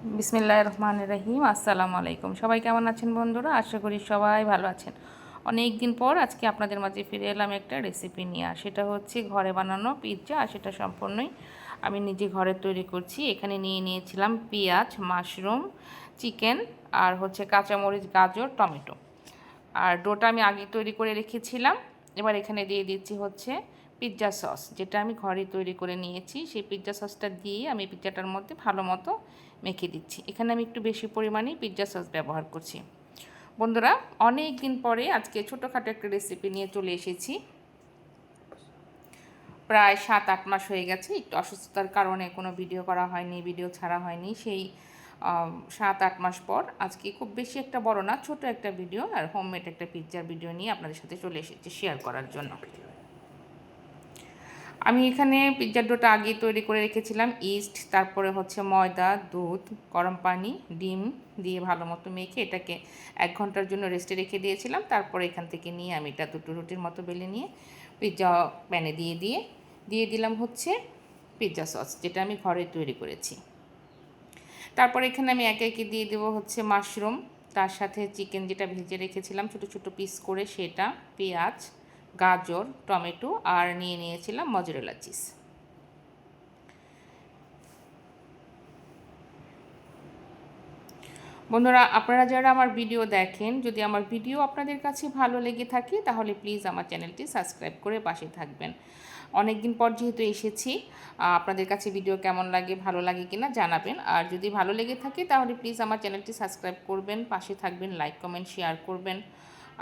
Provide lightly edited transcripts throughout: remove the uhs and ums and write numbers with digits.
বিসমিল্লাহির রহমানির রহিম। আসসালামু আলাইকুম। সবাই কেমন আছেন বন্ধুরা? আশা করি সবাই ভালো আছেন। অনেক দিন পর আজকে আপনাদের মাঝে ফিরে এলাম একটা রেসিপি নিয়ে। আর সেটা হচ্ছে ঘরে বানানো পিৎজা। আর সেটা সম্পূর্ণই আমি নিজে ঘরে তৈরি করছি। এখানে নিয়ে নিয়েছিলাম পেঁয়াজ, মাশরুম, চিকেন আর হচ্ছে কাঁচামরিচ, গাজর, টমেটো। আর ডোটা আমি আগে তৈরি করে রেখেছিলাম। এবার এখানে দিয়ে দিচ্ছি হচ্ছে পিৎজা সস, যেটা আমি ঘরে তৈরি করে নিয়েছি। সেই পিৎজা সসটা দিয়ে আমি পিৎজাটার মধ্যে ভালো মতো মেখে দিচ্ছি। এখানে আমি একটু বেশি পরিমাণে পিৎজা সস ব্যবহার করছি। বন্ধুরা, অনেক দিন পরে আজকে ছোটোখাটো একটা রেসিপি নিয়ে চলে এসেছি। প্রায় 7-8 মাস হয়ে গেছে, একটু অসুস্থতার কারণে কোনো ভিডিও করা হয়নি, ভিডিও ছাড়া হয়নি। সেই 7-8 মাস পর আজকে খুব বেশি একটা বড় না, ছোট একটা ভিডিও আর হোমমেড একটা পিৎজার ভিডিও নিয়ে আপনাদের সাথে চলে এসেছি শেয়ার করার জন্য। আমি এখানে পিৎজার ডোটা আগে তৈরি করে রেখেছিলাম। ইস্ট, তারপরে হচ্ছে ময়দা, দুধ, গরম পানি, ডিম দিয়ে ভালো মতো মেখে এটাকে 1 ঘন্টার জন্য রেস্টে রেখে দিয়েছিলাম। তারপরে এখান থেকে নিয়ে আমি এটা দুটো রুটির মতো বেলে নিয়ে পিৎজা প্যানে দিয়ে দিলাম হচ্ছে পিৎজা সস, যেটা আমি ঘরে তৈরি করেছি। তারপর এখানে আমি একে একে দিয়ে দেবো হচ্ছে মাশরুম, তার সাথে চিকেন যেটা ভেজে রেখেছিলাম ছোটো ছোটো পিস করে সেটা, পেঁয়াজ, গাজর, টমেটো আর নিয়ে নিয়েছিলাম মজরেলা চিজ। বন্ধুরা, আপনারা যারা আমার ভিডিও দেখেন, যদি আমার ভিডিও আপনাদের কাছে ভালো লেগে থাকে তাহলে প্লিজ আমার চ্যানেলটি সাবস্ক্রাইব করে পাশে থাকবেন। অনেক দিন পর যেহেতু এসেছি, আপনাদের কাছে ভিডিও কেমন লাগে, ভালো লাগে কিনা জানাবেন। আর যদি ভালো লেগে থাকে তাহলে প্লিজ আমার চ্যানেলটি সাবস্ক্রাইব করবেন, পাশে থাকবেন, লাইক কমেন্ট শেয়ার করবেন।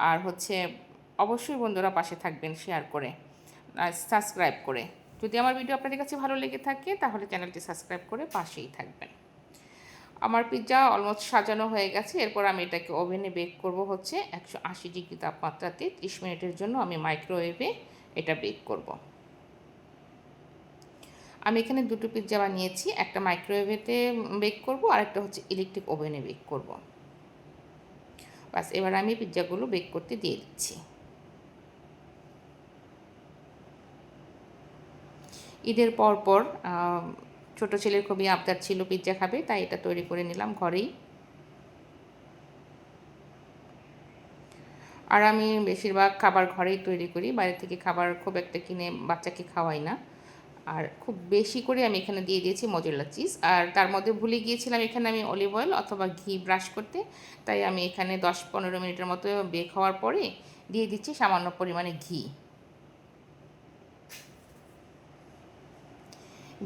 আর হচ্ছে অবশ্যই বন্ধুরা পাশে থাকবেন শেয়ার করে আর সাবস্ক্রাইব করে। যদি আমার ভিডিও আপনাদের কাছে ভালো লেগে থাকে তাহলে চ্যানেলটি সাবস্ক্রাইব করে পাশেই থাকবেন। আমার পিৎজা অলমোস্ট সাজানো হয়ে গেছে। এরপর আমি এটাকে ওভেনে বেক করব হচ্ছে 180 ডিগ্রি তাপমাত্রাতে 30 মিনিটের জন্য আমি মাইক্রোওয়েভে এটা বেক করব। আমি এখানে দুটো পিৎজা বানিয়েছি, একটা মাইক্রোওয়েভেতে বেক করব আর একটা হচ্ছে ইলেকট্রিক ওভেনে বেক করব। বাস, এবার আমি পিৎজাগুলো বেক করতে দিয়ে দিচ্ছি। ঈদের পর ছোটো ছেলের খুবই আবদার ছিল পিৎজা খাবে, তাই এটা তৈরি করে নিলাম ঘরেই। আর আমি বেশিরভাগ খাবার ঘরেই তৈরি করি, বাইরে থেকে খাবার খুব একটা কিনে বাচ্চাকে খাওয়াই না। আর খুব বেশি করে আমি এখানে দিয়ে দিয়েছি মজরেলা চিজ। আর তার মধ্যে ভুলে গিয়েছিলাম এখানে আমি অলিভ অয়েল অথবা ঘি ব্রাশ করতে, তাই আমি এখানে 10-15 মিনিটের মতো বেক হওয়ার পরে দিয়ে দিচ্ছি সামান্য পরিমাণে ঘি।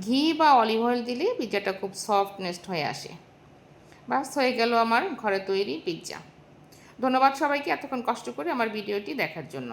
ঘি বা অলিভ অয়েল দিলে পিৎজাটা খুব সফটনেসড হয়ে আসে। বাস, হয়ে গেল আমার ঘরে তৈরি পিৎজা। ধন্যবাদ সবাইকে এতক্ষণ কষ্ট করে আমার ভিডিওটি দেখার জন্য।